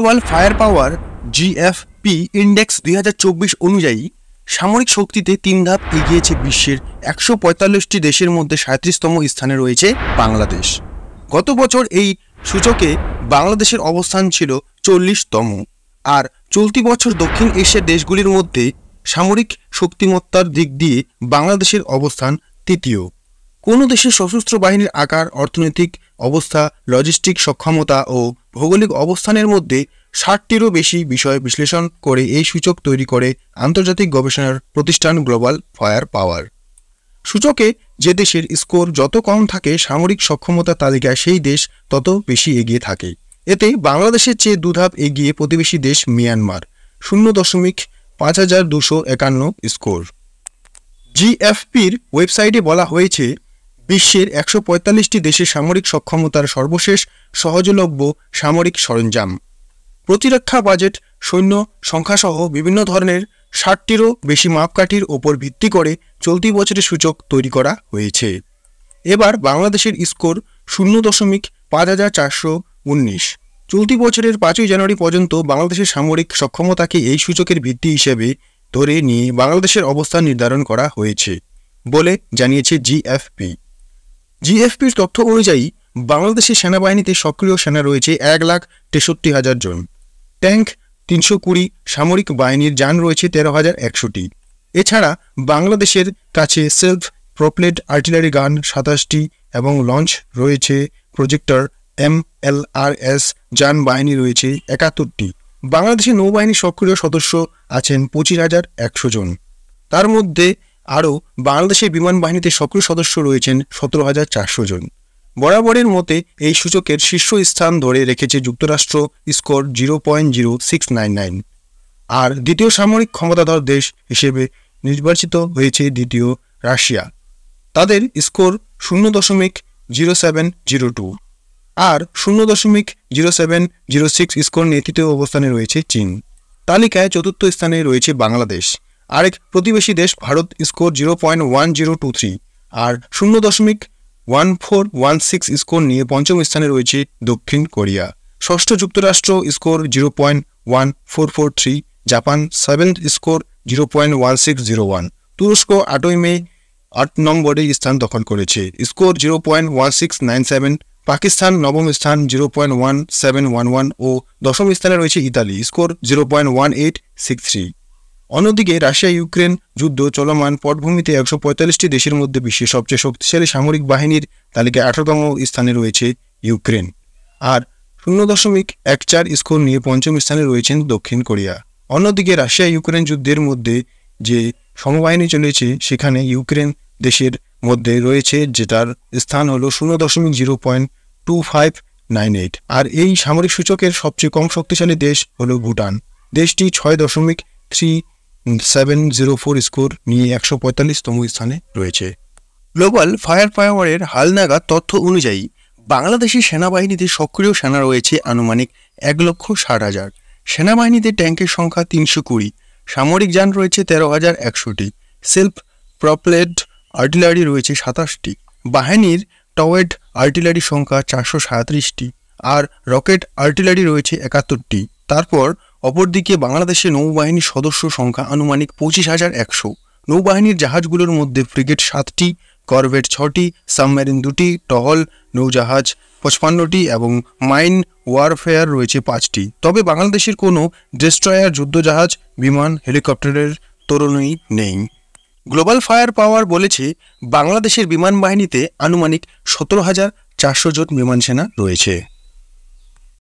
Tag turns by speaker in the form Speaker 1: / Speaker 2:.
Speaker 1: Global fire পাওয়ার GFP index 2024 অনুযায়ী সামরিক শক্তিতে 3 ধাপ এগিয়েছে বিশ্বের 145টি দেশের মধ্যে 37তম স্থানে রয়েছে বাংলাদেশ। গত বছর এই সূচকে বাংলাদেশের অবস্থান ছিল 40তম, আর চলতি বছর দক্ষিণ এশিয়ার দেশগুলির মধ্যে সামরিক শক্তিমত্তার দিক দিয়ে বাংলাদেশের অবস্থান তৃতীয়। কোনো দেশের সশস্ত্র বাহিনীর আকার, অর্থনৈতিক অবস্থা, লজিস্টিক সক্ষমতা ও ভৌগোলিক অবস্থানের মধ্যে 60টিরও বেশি বিষয় বিশ্লেষণ করে এই সূচক তৈরি করে আন্তর্জাতিক গবেষণার প্রতিষ্ঠান গ্লোবাল ফায়ার পাওয়ার। সূচকে যে দেশের স্কোর যত কম থাকে সামরিক সক্ষমতা তালিকায় সেই দেশ তত বেশি এগিয়ে থাকে। এতে বাংলাদেশের চেয়ে 2 ধাপ এগিয়ে প্রতিবেশী দেশ মিয়ানমার, 0.5251 স্কোর। জিএফপির ওয়েবসাইটে বলা হয়েছে, বিশ্বের 145টি দেশের সামরিক সক্ষমতার সর্বশেষ সহজলভ্য সামরিক সরঞ্জাম, প্রতিরক্ষা বাজেট, সৈন্য সংখ্যাসহ বিভিন্ন ধরনের 60টিরও বেশি মাপকাঠির ওপর ভিত্তি করে চলতি বছরের সূচক তৈরি করা হয়েছে। এবার বাংলাদেশের স্কোর 0.5419। চলতি বছরের 5ই জানুয়ারি পর্যন্ত বাংলাদেশের সামরিক সক্ষমতাকে এই সূচকের ভিত্তি হিসেবে ধরে নিয়ে বাংলাদেশের অবস্থান নির্ধারণ করা হয়েছে বলে জানিয়েছে জিএফপি। জিএফপির তথ্য অনুযায়ী বাংলাদেশের সেনাবাহিনীতে সক্রিয় সেনা রয়েছে 1,63,000 জন, ট্যাঙ্ক 320, সামরিক বাহিনীর যান রয়েছে 13,100টি। এছাড়া বাংলাদেশের কাছে সেলফ প্রপেলড আর্টিলারি গান 27টি এবং লঞ্চ রয়েছে প্রজেক্টর MLRS যান বাহিনী রয়েছে 71টি। বাংলাদেশের নৌবাহিনীর সক্রিয় সদস্য আছেন 25,100 জন। তার মধ্যে আরও বাংলাদেশের বিমান বাহিনীতে সক্রিয় সদস্য রয়েছেন 17,400 জন। বরাবরের মতে এই সূচকের শীর্ষ স্থান ধরে রেখেছে যুক্তরাষ্ট্র, স্কোর 0.0699, আর দ্বিতীয় সামরিক ক্ষমতাধর দেশ হিসেবে নির্বাচিত হয়েছে দ্বিতীয় রাশিয়া, তাদের স্কোর 0.0702, আর 0.0706 স্কোর নিয়ে তৃতীয় অবস্থানে রয়েছে চীন। তালিকায় চতুর্থ স্থানে রয়েছে বাংলাদেশ। আরেক প্রতিবেশী দেশ ভারত, স্কোর 0.1023, আর 0.1416 স্কোর নিয়ে পঞ্চম স্থানে রয়েছে দক্ষিণ কোরিয়া। ষষ্ঠ যুক্তরাষ্ট্র, স্কোর 0.1443, জাপান 7th, স্কোর 0.1601, তুরস্ক 8ই মে 8 নম্বরে স্থান দখল করেছে, স্কোর 0.1697, পাকিস্তান নবম স্থান 0.1711 ও দশম স্থানে রয়েছে ইতালি, স্কোর 0.1863। অন্যদিকে রাশিয়া ইউক্রেন যুদ্ধ চলমান পটভূমিতে 145টি দেশের মধ্যে বিশ্বের সবচেয়ে শক্তিশালী সামরিক বাহিনীর তালিকায় 18তম স্থানে রয়েছে ইউক্রেন, আর 0.14 স্কোর নিয়ে পঞ্চম স্থানে রয়েছেন দক্ষিণ কোরিয়া। অন্যদিকে রাশিয়া ইউক্রেন যুদ্ধের মধ্যে যে সমবাহিনী চলেছে সেখানে ইউক্রেন দেশের মধ্যে রয়েছে, যেটার স্থান হলো 0.02598, আর এই সামরিক সূচকের সবচেয়ে কম শক্তিশালী দেশ হলো ভুটান। দেশটি 6.3704 স্কোর নিয়ে 145তম স্থানে রয়েছে। গ্লোবাল ফায়ার পাওয়ারের হালনাগাদ তথ্য অনুযায়ী বাংলাদেশের সেনাবাহিনীতে সক্রিয় সেনা রয়েছে আনুমানিক 1,60,000। সেনাবাহিনীতে ট্যাঙ্কের সংখ্যা 320, সামরিক যান রয়েছে 13,100টি, সেলফ প্রপেলড আর্টিলারি রয়েছে 27টি, বাহিনীর টওয়েড আর্টিলারির সংখ্যা 437টি, আর রকেট আর্টিলারি রয়েছে 71টি। তারপর অপরদিকে বাংলাদেশের নৌবাহিনীর সদস্য সংখ্যা আনুমানিক 25,100। নৌবাহিনীর জাহাজগুলোর মধ্যে ফ্রিগেট 7টি, করভেট 6টি, সাবমেরিন 2টি, টহল নৌজাহাজ 55টি এবং মাইন ওয়ারফেয়ার রয়েছে 5টি। তবে বাংলাদেশের কোনো ডেস্ট্রয়ার, যুদ্ধজাহাজ, বিমান, হেলিকপ্টারের তরুণই নেই। গ্লোবাল ফায়ার পাওয়ার বলেছে, বাংলাদেশের বিমান বাহিনীতে আনুমানিক 17,400 জন বিমান সেনা রয়েছে।